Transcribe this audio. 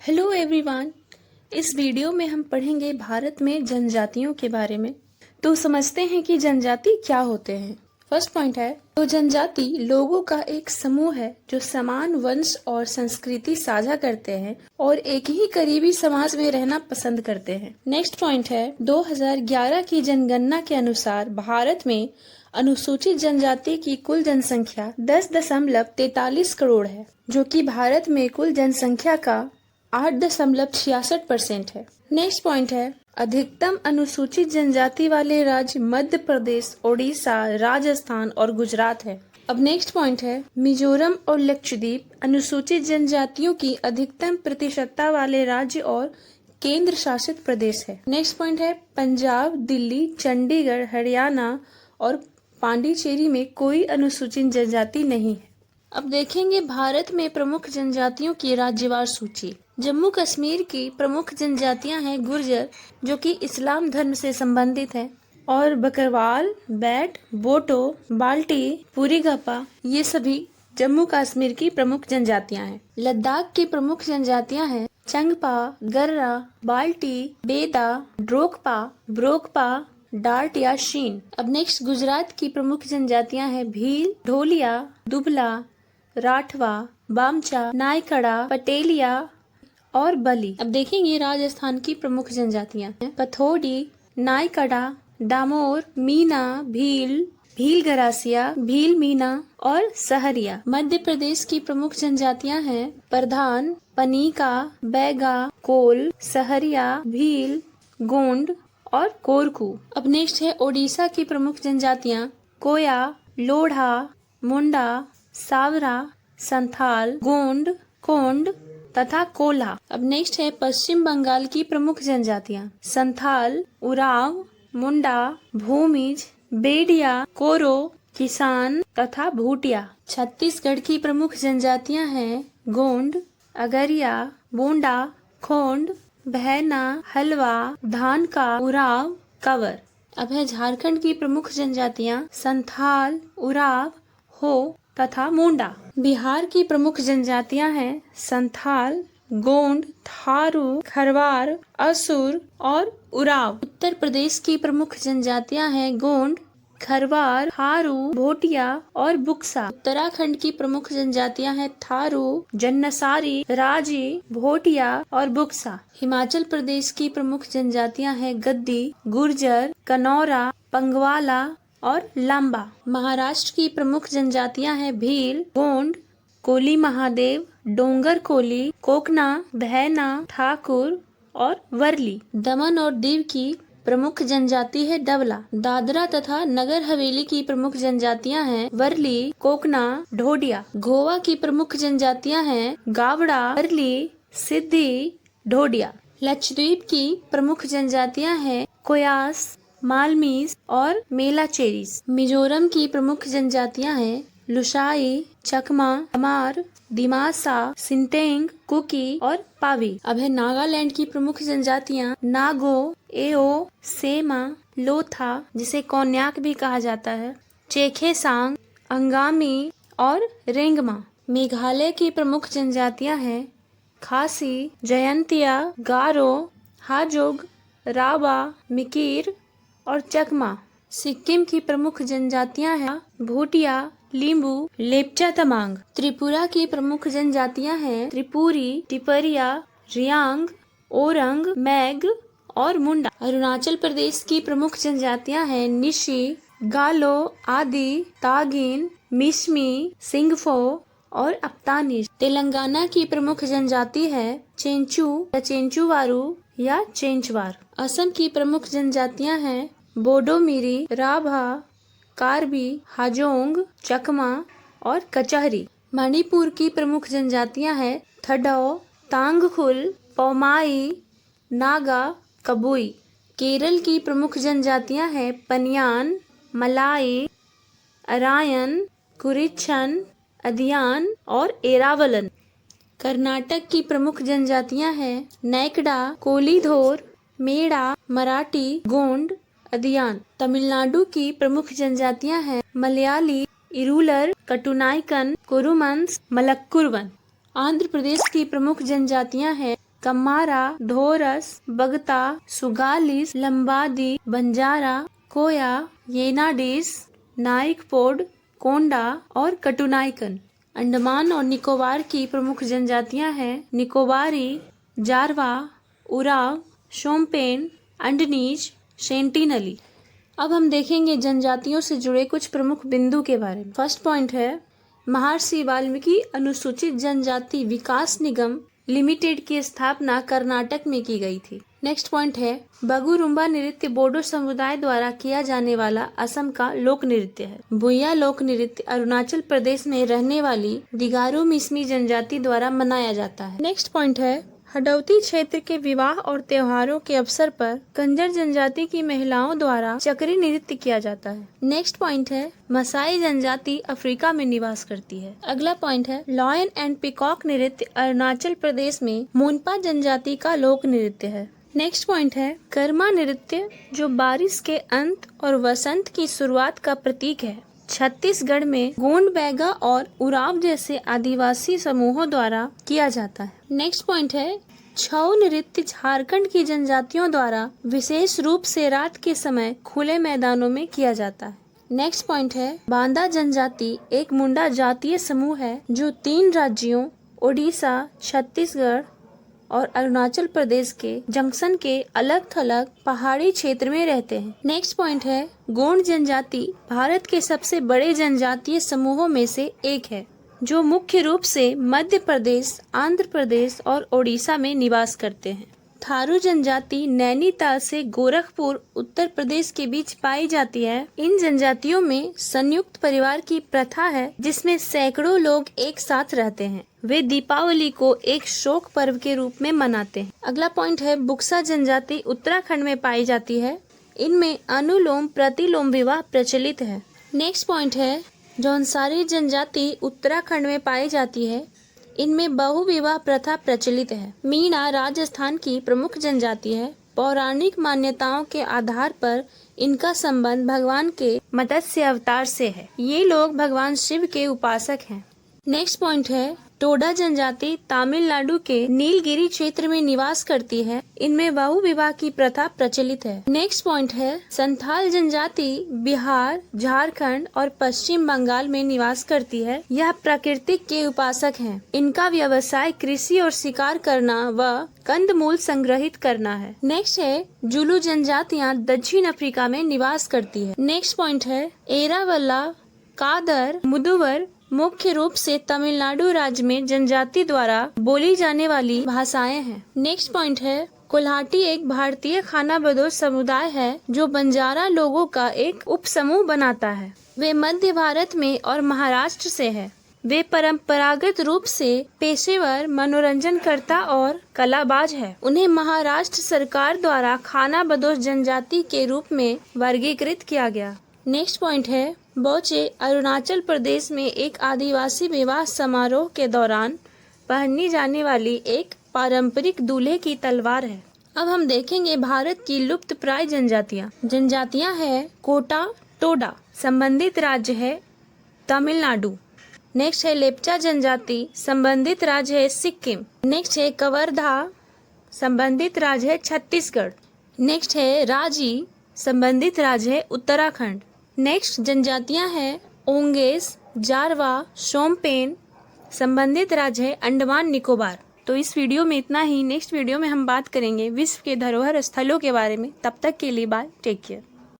Hello everyone. इस video में हम पढ़ेंगे भारत में जनजातियों के बारे में। तो समझते हैं कि जनजाति क्या होते हैं। फर्स्ट पॉइंट है, तो जनजाति लोगों का एक समूह है जो समान वंश और संस्कृति साझा करते हैं और एक ही करीबी समाज में रहना पसंद करते हैं। नेक्स्ट पॉइंट है, 2011 की जनगणना के अनुसार भारत में अनुसूचित जनजाति की कुल जनसंख्या 10.43 करोड़ है, जो कि भारत में कुल जनसंख्या का 8.66% है। नेक्स्ट पॉइंट है, अधिकतम अनुसूचित जनजाति वाले राज्य मध्य प्रदेश, ओडिशा, राजस्थान और गुजरात है। अब नेक्स्ट पॉइंट है, मिजोरम और लक्षद्वीप अनुसूचित जनजातियों की अधिकतम प्रतिशतता वाले राज्य और केंद्र शासित प्रदेश है। नेक्स्ट पॉइंट है, पंजाब, दिल्ली, चंडीगढ़, हरियाणा और पांडिचेरी में कोई अनुसूचित जनजाति नहीं है। अब देखेंगे भारत में प्रमुख जनजातियों की राज्यवार सूची। जम्मू कश्मीर की प्रमुख जनजातियां हैं गुर्जर, जो कि इस्लाम धर्म से संबंधित है, और बकरवाल, बैट, बोटो, बाल्टी, पुरीगपा, ये सभी जम्मू कश्मीर की प्रमुख जनजातियां हैं। लद्दाख की प्रमुख जनजातियां हैं चंगपा, गर्रा, बाल्टी, बेदा, ड्रोकपा, ब्रोकपा, डार्ट या शीन। अब नेक्स्ट गुजरात की प्रमुख जनजातियां हैं भील, ढोलिया, दुबला, राठवा, बामचा, नायकड़ा, पटेलिया और बली। अब देखेंगे राजस्थान की प्रमुख जनजातियां हैं पथोडी, नायकड़ा, डामोर, मीना, भील, भील गरासिया, भील मीना और सहरिया। मध्य प्रदेश की प्रमुख जनजातियां हैं प्रधान, पनीका, बैगा, कोल, सहरिया, भील, गोंड और कोरकू। अब नेक्स्ट है ओडिशा की प्रमुख जनजातियां कोया, लोढ़ा, मुंडा, सावरा, संथाल, गोंड, कोंड तथा कोल्हा। अब नेक्स्ट है पश्चिम बंगाल की प्रमुख जनजातियां संथाल, उराव, मुंडा, भूमिज, बेडिया, कोरो, किसान तथा भूटिया। छत्तीसगढ़ की प्रमुख जनजातियां हैं गोंड, अगरिया, बोंडा, खोंड, बहना, हलवा, धानका, उराव, कंवर। अब है झारखंड की प्रमुख जनजातियां संथाल, उराव, हो तथा मुंडा। बिहार की प्रमुख जनजातियां हैं संथाल, गोंड, थारू, खरवार, असुर और उराव। उत्तर प्रदेश की प्रमुख जनजातियां हैं गोंड, खरवार, थारू, भोटिया और बुक्सा। उत्तराखंड की प्रमुख जनजातियां हैं थारू, जन्नसारी, राजी, भोटिया और बुक्सा। हिमाचल प्रदेश की प्रमुख जनजातियां हैं गद्दी, गुर्जर, कनौरा, पंगवाला और लांबा। महाराष्ट्र की प्रमुख जनजातियां हैं भील, गोंड, कोली महादेव, डोंगर कोली, कोकना, बहना, ठाकुर और वर्ली। दमन और दीव की प्रमुख जनजाति है डबला। दादरा तथा नगर हवेली की प्रमुख जनजातियां हैं वर्ली, कोकना, ढोडिया। गोवा की प्रमुख जनजातियां हैं गावड़ा, वर्ली, सिद्धि, ढोडिया। लक्षद्वीप की प्रमुख जनजातियां हैं कोयास, मालमीज और मेलाचेरीज। मिजोरम की प्रमुख जनजातियां हैं लुशाई, चकमा, अमार, दिमासा, सिंटेंग, कुकी और पावी। अब है नागालैंड की प्रमुख जनजातियां नागो, एओ, सेमा, लोथा, जिसे कोन्याक भी कहा जाता है, चेखेसांग, अंगामी और रेंगमा। मेघालय की प्रमुख जनजातियां हैं खासी, जयंतिया, गारो, हाजोग, राबा, मिकीर और चकमा। सिक्किम की प्रमुख जनजातियां हैं भूटिया, लींबू, लेपचा तमांग। त्रिपुरा की प्रमुख जनजातियां हैं त्रिपुरी, टिपरिया, रियांग, ओरंग, मैग और मुंडा। अरुणाचल प्रदेश की प्रमुख जनजातियां हैं निशी, गालो, आदि, तागिन, मिश्मी, सिंगफो और अप्तानीज। तेलंगाना की प्रमुख जनजाति है चेंचू या चेंचुवारू या चेंचवार। असम की प्रमुख जनजातियां हैं बोडोमिरी, राभा, कार्बी, हाजोंग, चकमा और कचहरी। मणिपुर की प्रमुख जनजातियां हैं थडौ, तांगखुल, पौमाई, नागा, कबुई। केरल की प्रमुख जनजातियां हैं पनियान, मलाई, अरायन, कुरिच्छन, अदियान और एरावलन। कर्नाटक की प्रमुख जनजातियां हैं नैकड़ा, कोलीधोर, मेड़ा, मराठी, गोंड, अदियान। तमिलनाडु की प्रमुख जनजातियां हैं मलयाली, इरूलर, कटुनाइकन, कुरुमंस, मलक्कुरवन। आंध्र प्रदेश की प्रमुख जनजातियां हैं कम्हारा, धोरस, बगता, सुगालिस, लंबादी, बंजारा, कोया, येनाडीस, नाइकपोड, कोंडा और कटुनाइकन। अंडमान और निकोबार की प्रमुख जनजातियां हैं निकोबारी, जारवा, उराव, शोम्पेन, अंडनीज, सेंटिनली। अब हम देखेंगे जनजातियों से जुड़े कुछ प्रमुख बिंदु के बारे में। फर्स्ट पॉइंट है महर्षि वाल्मीकि अनुसूचित जनजाति विकास निगम लिमिटेड की स्थापना कर्नाटक में की गई थी। नेक्स्ट पॉइंट है बगुरुम्बा नृत्य बोडो समुदाय द्वारा किया जाने वाला असम का लोक नृत्य है। भुइया लोक नृत्य अरुणाचल प्रदेश में रहने वाली दिगारू मिसमी जनजाति द्वारा मनाया जाता है। नेक्स्ट पॉइंट है हडौती क्षेत्र के विवाह और त्योहारों के अवसर पर कंजर जनजाति की महिलाओं द्वारा चक्री नृत्य किया जाता है। नेक्स्ट पॉइंट है मसाई जनजाति अफ्रीका में निवास करती है। अगला पॉइंट है लॉयन एंड पिकॉक नृत्य अरुणाचल प्रदेश में मोनपा जनजाति का लोक नृत्य है। नेक्स्ट पॉइंट है कर्मा नृत्य जो बारिश के अंत और वसंत की शुरुआत का प्रतीक है। छत्तीसगढ़ में गोंड बैगा और उराव जैसे आदिवासी समूहों द्वारा किया जाता है। नेक्स्ट पॉइंट है छऊ नृत्य झारखंड की जनजातियों द्वारा विशेष रूप से रात के समय खुले मैदानों में किया जाता है। नेक्स्ट पॉइंट है बांदा जनजाति एक मुंडा जातीय समूह है जो 3 राज्यों ओडिशा, छत्तीसगढ़ और अरुणाचल प्रदेश के जंक्शन के अलग थलग पहाड़ी क्षेत्र में रहते हैं। नेक्स्ट पॉइंट है गोंड जनजाति भारत के सबसे बड़े जनजातीय समूहों में से एक है जो मुख्य रूप से मध्य प्रदेश, आंध्र प्रदेश और ओडिशा में निवास करते हैं। थारू जनजाति नैनीताल से गोरखपुर, उत्तर प्रदेश के बीच पाई जाती है। इन जनजातियों में संयुक्त परिवार की प्रथा है जिसमें सैकड़ों लोग एक साथ रहते हैं। वे दीपावली को एक शोक पर्व के रूप में मनाते हैं। अगला पॉइंट है बुक्सा जनजाति उत्तराखंड में पाई जाती है। इनमें अनुलोम प्रतिलोम विवाह प्रचलित है। नेक्स्ट पॉइंट है जौनसारी जनजाति उत्तराखंड में पाई जाती है। इनमें बहु विवाह प्रथा प्रचलित है। मीणा राजस्थान की प्रमुख जनजाति है। पौराणिक मान्यताओं के आधार पर इनका संबंध भगवान के मत्स्य अवतार से है। ये लोग भगवान शिव के उपासक हैं। नेक्स्ट पॉइंट है टोडा जनजाति तमिलनाडु के नीलगिरी क्षेत्र में निवास करती है। इनमें बहु विवाह की प्रथा प्रचलित है। नेक्स्ट पॉइंट है संथाल जनजाति बिहार, झारखंड और पश्चिम बंगाल में निवास करती है। यह प्राकृतिक के उपासक हैं। इनका व्यवसाय कृषि और शिकार करना व कंदमूल संग्रहित करना है। नेक्स्ट है जुलू जनजातियाँ दक्षिण अफ्रीका में निवास करती है। नेक्स्ट पॉइंट है एरावल्ला, कादर, मुदुवर मुख्य रूप से तमिलनाडु राज्य में जनजाति द्वारा बोली जाने वाली भाषाएं हैं। नेक्स्ट पॉइंट है कोल्हाटी एक भारतीय खानाबदोश समुदाय है जो बंजारा लोगों का एक उपसमूह बनाता है। वे मध्य भारत में और महाराष्ट्र से है। वे परंपरागत रूप से पेशेवर मनोरंजनकर्ता और कलाबाज है। उन्हें महाराष्ट्र सरकार द्वारा खानाबदोश जनजाति के रूप में वर्गीकृत किया गया। नेक्स्ट पॉइंट है बोचे अरुणाचल प्रदेश में एक आदिवासी विवाह समारोह के दौरान पहनी जाने वाली एक पारंपरिक दूल्हे की तलवार है। अब हम देखेंगे भारत की लुप्त प्राय जनजातियां है कोटा टोडा, संबंधित राज्य है तमिलनाडु। नेक्स्ट है लेप्चा जनजाति, संबंधित राज्य है सिक्किम। नेक्स्ट है कवर्धा, संबंधित राज्य है छत्तीसगढ़। नेक्स्ट है राजी, संबंधित राज्य है उत्तराखंड। नेक्स्ट जनजातियां हैं ओंगेस, जारवा, शोम्पेन, संबंधित राज्य है अंडमान निकोबार। तो इस वीडियो में इतना ही। नेक्स्ट वीडियो में हम बात करेंगे विश्व के धरोहर स्थलों के बारे में। तब तक के लिए बाय, टेक केयर।